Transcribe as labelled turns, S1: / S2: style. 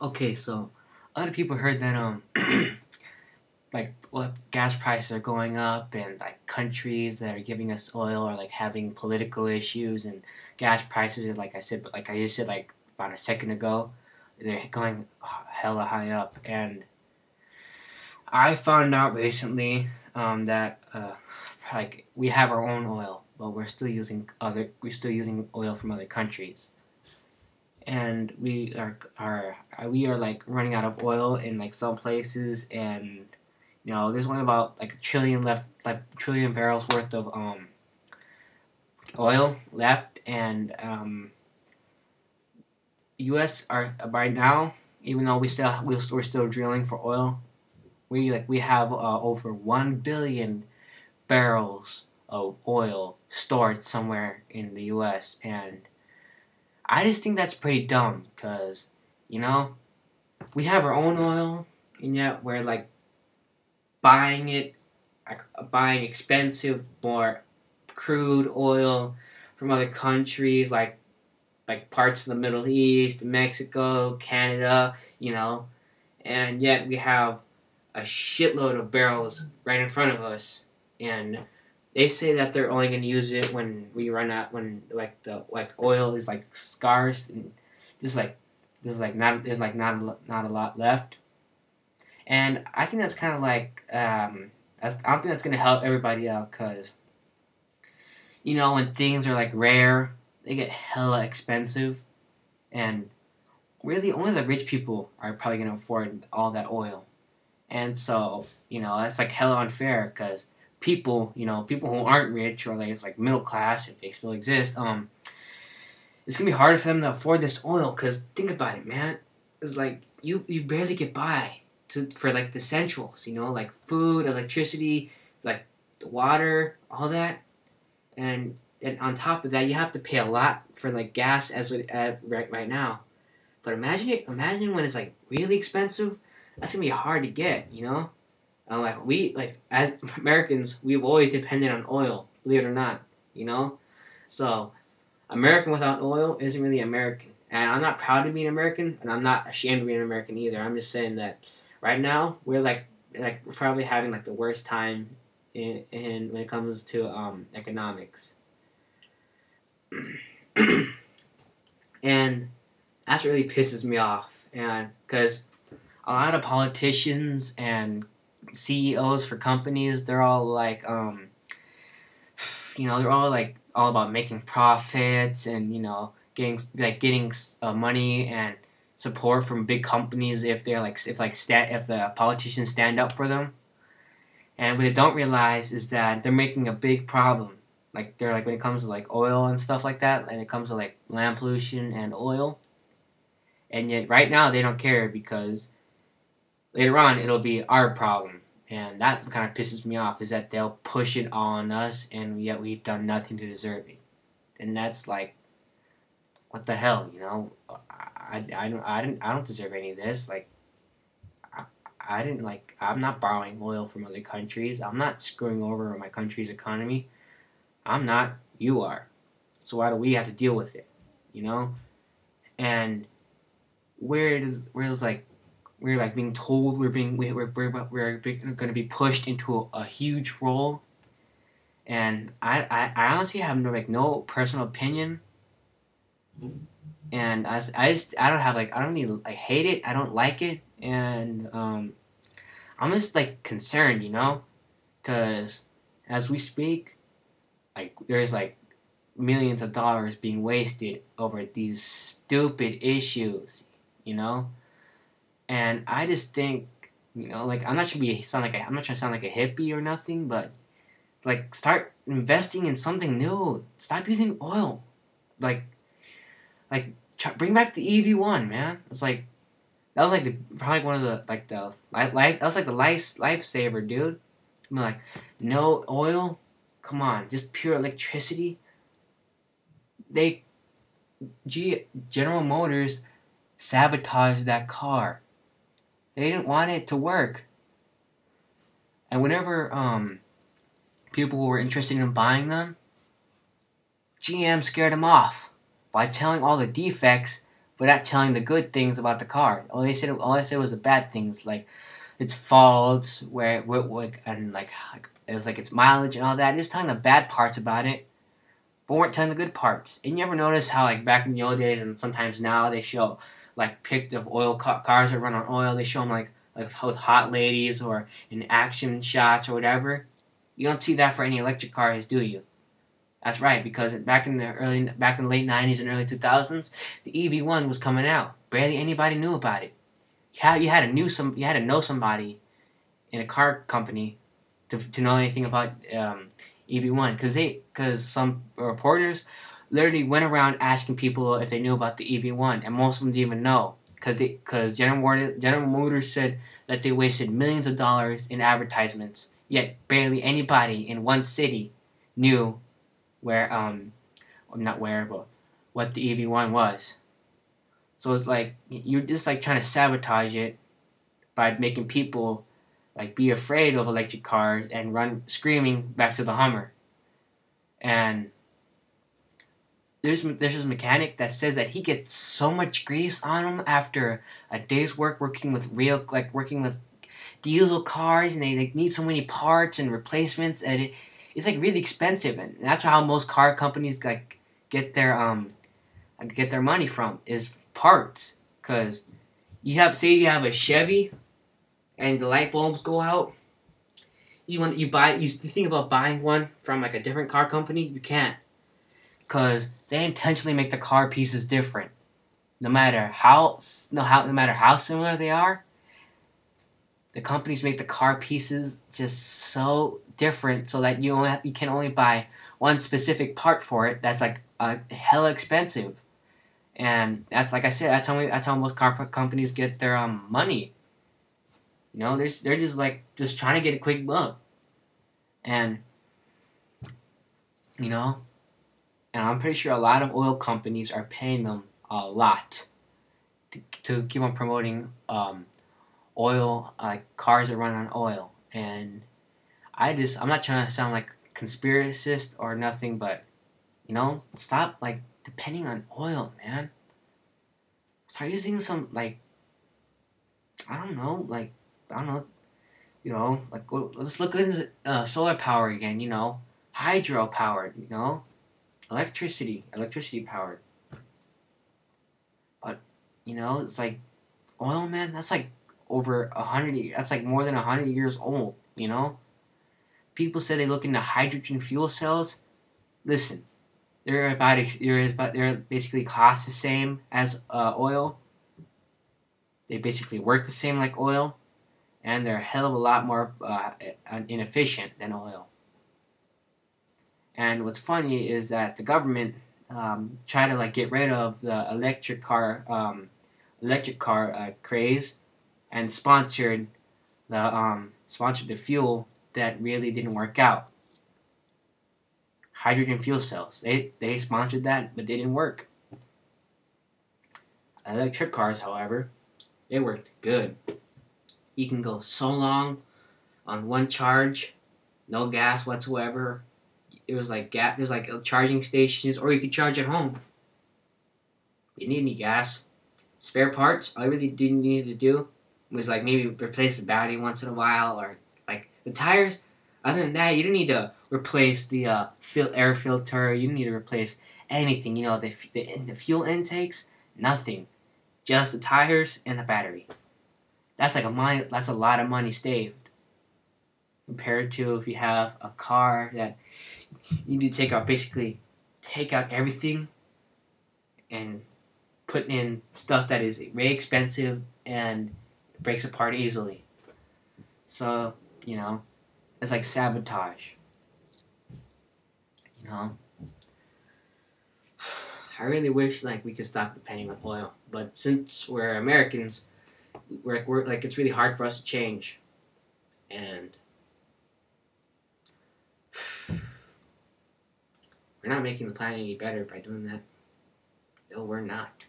S1: Okay, so a lot of people heard that like what gas prices are going up and like countries that are giving us oil are like having political issues and gas prices are like I just said like about a second ago, they're going hella high up. And I found out recently that like we have our own oil, but we're still using oil from other countries, and we are like running out of oil in like some places. And there's only about like a trillion left, like trillion barrels worth of oil left. And us are right now, even though we're still drilling for oil, we have over 1 billion barrels of oil stored somewhere in the US. And I just think that's pretty dumb because you know we have our own oil, and yet we're like buying it, like buying expensive, more crude oil from other countries, like parts of the Middle East, Mexico, Canada, and yet we have a shitload of barrels right in front of us. And they say that they're only going to use it when we run out, when like oil is like scarce, and there's like not a lot left. And I think that's kind of like I don't think that's gonna help everybody out because when things are like rare, they get hella expensive, and really only the rich people are probably gonna afford all that oil. And so that's like hella unfair because people who aren't rich or like middle class, if they still exist, it's gonna be harder for them to afford this oil. Because think about it, man. It's like you barely get by for like the essentials, like food, electricity, like the water, all that. And on top of that, you have to pay a lot for like gas right now. But imagine when it's like really expensive. That's gonna be hard to get. Like we like as Americans, we've always depended on oil, believe it or not. You know, so American without oil isn't really American. And I'm not proud to be an American, and I'm not ashamed to be an American either. I'm just saying that right now we're like we're probably having like the worst time in when it comes to economics. And that's really pisses me off, and because a lot of politicians and CEOs for companies, they're all like they're all like all about making profits and getting money and support from big companies if they're like if the politicians stand up for them. And what they don't realize is that they're making a big problem. Like they're like when it comes to like oil and stuff like that, and it comes to like land pollution and oil. And yet right now they don't care because later on it'll be our problem. And that kind of pisses me off is that they'll push it on us, and yet we've done nothing to deserve it. And that's like, what the hell? I don't deserve any of this. Like, I didn't like. I'm not borrowing oil from other countries. I'm not screwing over my country's economy. I'm not. You are. So why do we have to deal with it? You know. And where does like we're like being told we're going to be pushed into a huge role. And I honestly have no personal opinion. And I don't have like I don't even like hate it. I don't like it. And I'm just like concerned, because as we speak, like there's like millions of dollars being wasted over these stupid issues, you know. And I just think, like I'm not trying to sound like a hippie or nothing, but like start investing in something new. Stop using oil. Like bring back the EV1, man. It's like that was like probably one of the like the life that was like the lifesaver, dude. I mean, like no oil. Come on, just pure electricity. They General Motors sabotaged that car. They didn't want it to work. And whenever people were interested in buying them, GM scared them off by telling all the defects, without telling the good things about the car. All they said was the bad things, like its faults, and like it was like its mileage and all that. Just telling the bad parts about it, but weren't telling the good parts. And you ever notice how like back in the old days and sometimes now they show like picked of cars that run on oil. They show them like with hot ladies or in action shots or whatever. You don't see that for any electric cars, do you? That's right, because back in the late '90s and early 2000s, the EV1 was coming out. Barely anybody knew about it. You had to know somebody in a car company to know anything about EV1, because some reporters literally went around asking people if they knew about the EV1, and most of them didn't even know, because General Motors said that they wasted millions of dollars in advertisements, yet barely anybody in one city knew where not where, but what the EV1 was. So it's like you're just like trying to sabotage it by making people like be afraid of electric cars and run screaming back to the Hummer. And there's this mechanic that says that he gets so much grease on him after a day's working with diesel cars, and they like, need so many parts and replacements, and it's like really expensive, and that's how most car companies like get their money from is parts. Cause you have a Chevy, and the light bulbs go out. You think about buying one from like a different car company, you can't, cause they intentionally make the car pieces different, no matter how similar they are. The companies make the car pieces just so different so that you can only buy one specific part for it. That's like hella expensive, and that's like I said. That's how most car companies get their money. You know, they're just trying to get a quick buck, and you know, and I'm pretty sure a lot of oil companies are paying them a lot to keep on promoting oil, cars that run on oil. And I'm not trying to sound like conspiracist or nothing, but stop like depending on oil, man. Start using some I don't know, let's look into solar power again. Hydro powered. Electricity powered. But it's like oil, man. That's like over 100. That's like more than 100 years old. People say they look into hydrogen fuel cells. Listen, they're basically cost the same as oil. They basically work the same like oil, and they're a hell of a lot more inefficient than oil. And what's funny is that the government tried to like get rid of the electric car craze, and sponsored the fuel that really didn't work out. Hydrogen fuel cells. They sponsored that, but they didn't work. Electric cars, however, they worked good. You can go so long on one charge, no gas whatsoever. It was like there's like charging stations, or you could charge at home. You didn't need any gas. Spare parts, all you really didn't need to do was like maybe replace the battery once in a while, or like the tires. Other than that, you didn't need to replace the air filter. You didn't need to replace anything. The fuel intakes, nothing. Just the tires and the battery. That's a lot of money saved compared to if you have a car that you need to take out everything and put in stuff that is very expensive and breaks apart easily. So, it's like sabotage. I really wish like we could stop depending on oil, but since we're Americans, we're like it's really hard for us to change, and we're not making the planet any better by doing that. No, we're not.